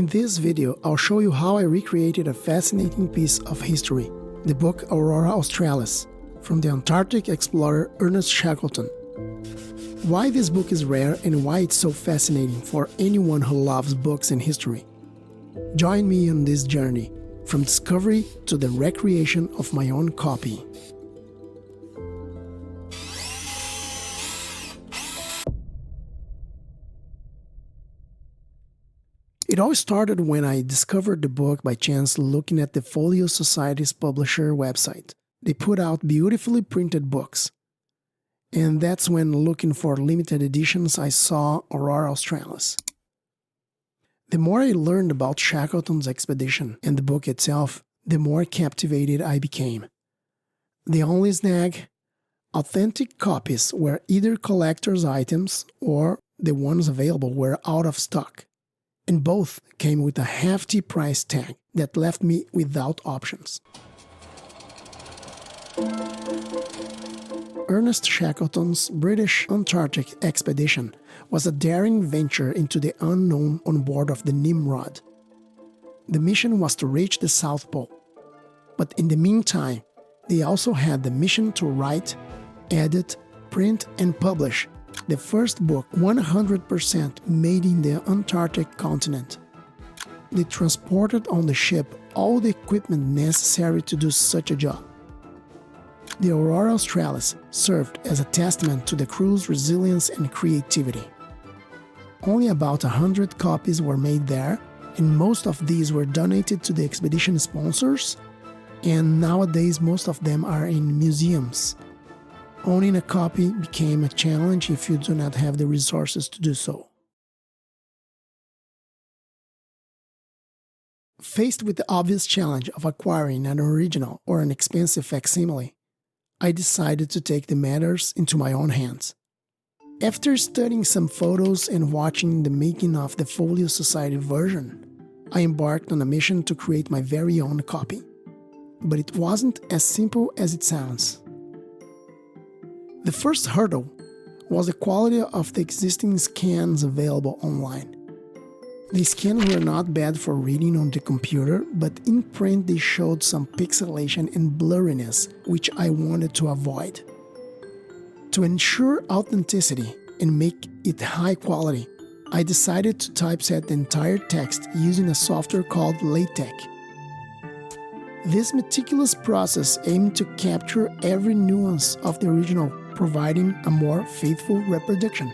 In this video, I'll show you how I recreated a fascinating piece of history, the book Aurora Australis, from the Antarctic explorer Ernest Shackleton. Why this book is rare and why it's so fascinating for anyone who loves books and history. Join me on this journey, from discovery to the recreation of my own copy. It all started when I discovered the book by chance looking at the Folio Society's publisher website. They put out beautifully printed books. And that's when, looking for limited editions, I saw Aurora Australis. The more I learned about Shackleton's expedition and the book itself, the more captivated I became. The only snag? Authentic copies were either collector's items or the ones available were out of stock. And both came with a hefty price tag that left me without options. Ernest Shackleton's British Antarctic expedition was a daring venture into the unknown on board of the Nimrod. The mission was to reach the South Pole. But in the meantime, they also had the mission to write, edit, print, and publish the first book 100% made in the Antarctic continent. They transported on the ship all the equipment necessary to do such a job. The Aurora Australis served as a testament to the crew's resilience and creativity. Only about 100 copies were made there, and most of these were donated to the expedition sponsors, and nowadays most of them are in museums. Owning a copy became a challenge if you do not have the resources to do so. Faced with the obvious challenge of acquiring an original or an expensive facsimile, I decided to take the matters into my own hands. After studying some photos and watching the making of the Folio Society version, I embarked on a mission to create my very own copy. But it wasn't as simple as it sounds. The first hurdle was the quality of the existing scans available online. The scans were not bad for reading on the computer, but in print they showed some pixelation and blurriness, which I wanted to avoid. To ensure authenticity and make it high quality, I decided to typeset the entire text using a software called LaTeX. This meticulous process aimed to capture every nuance of the original, providing a more faithful reproduction.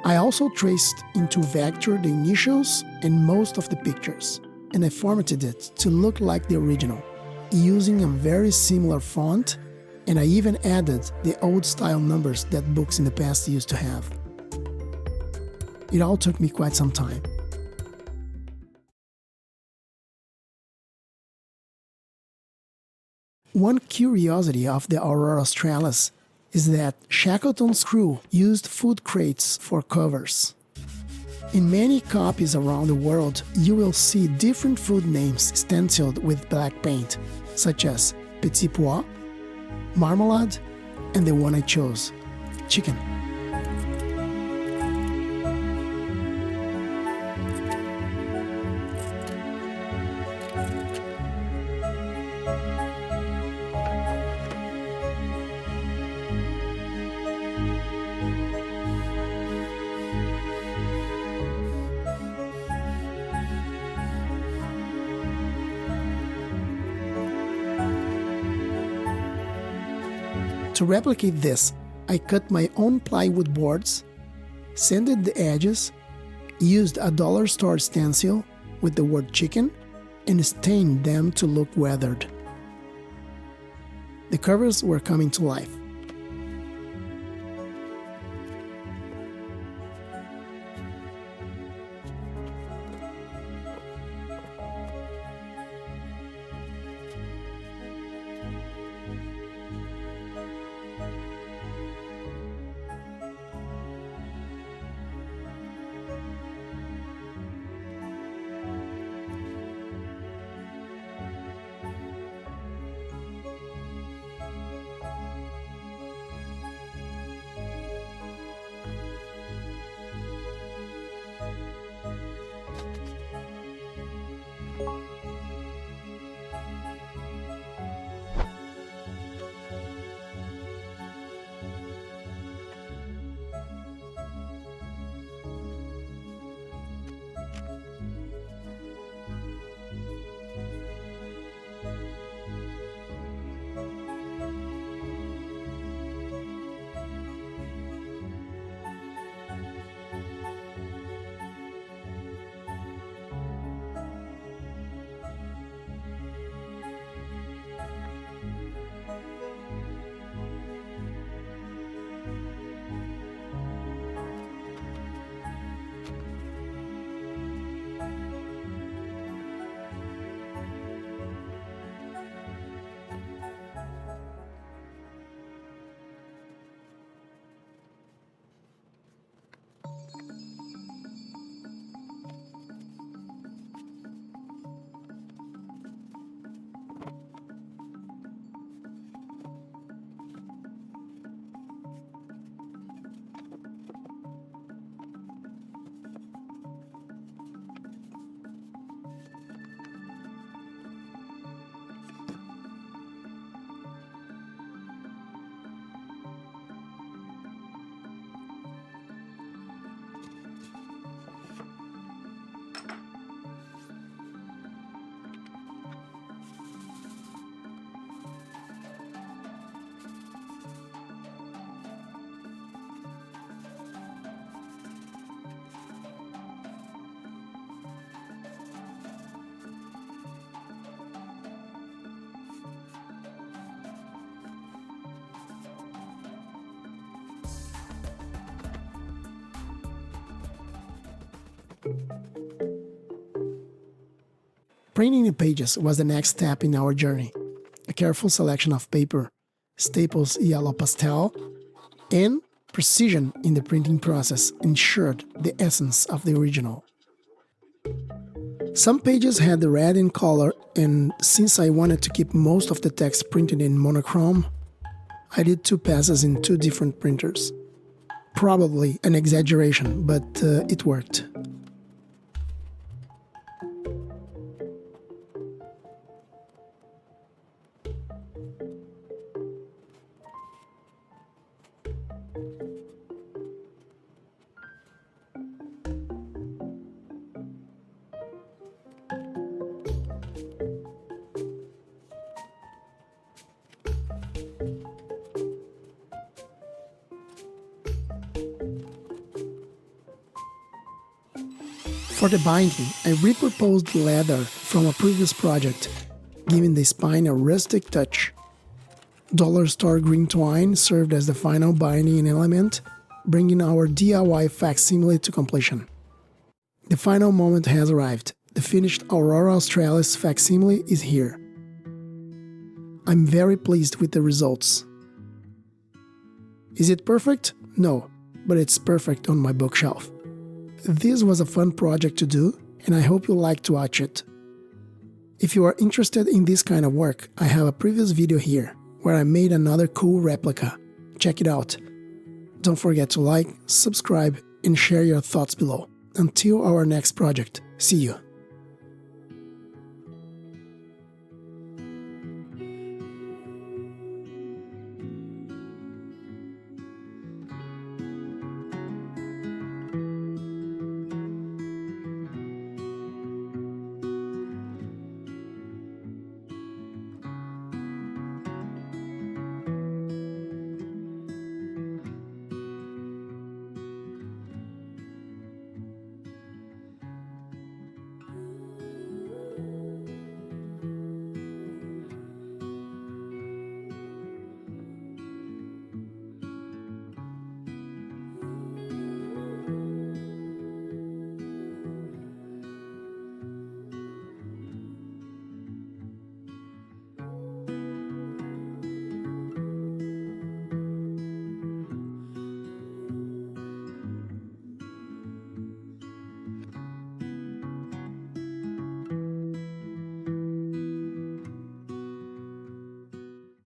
I also traced into vector the initials and most of the pictures, and I formatted it to look like the original, using a very similar font, and I even added the old-style numbers that books in the past used to have. It all took me quite some time. One curiosity of the Aurora Australis is that Shackleton's crew used food crates for covers. In many copies around the world, you will see different food names stenciled with black paint, such as petit pois, marmalade, and the one I chose, chicken. To replicate this, I cut my own plywood boards, sanded the edges, used a dollar store stencil with the word chicken, and stained them to look weathered. The covers were coming to life. Printing the pages was the next step in our journey. A careful selection of paper, Staples yellow pastel, and precision in the printing process ensured the essence of the original. Some pages had the red in color, and since I wanted to keep most of the text printed in monochrome, I did 2 passes in 2 different printers. Probably an exaggeration, but it worked. For the binding, I repurposed leather from a previous project, giving the spine a rustic touch. Dollar store green twine served as the final binding element, bringing our DIY facsimile to completion. The final moment has arrived. The finished Aurora Australis facsimile is here. I'm very pleased with the results. Is it perfect? No, but it's perfect on my bookshelf. This was a fun project to do, and I hope you like to watch it. If you are interested in this kind of work, I have a previous video here, where I made another cool replica. Check it out. Don't forget to like, subscribe, and share your thoughts below. Until our next project, see you!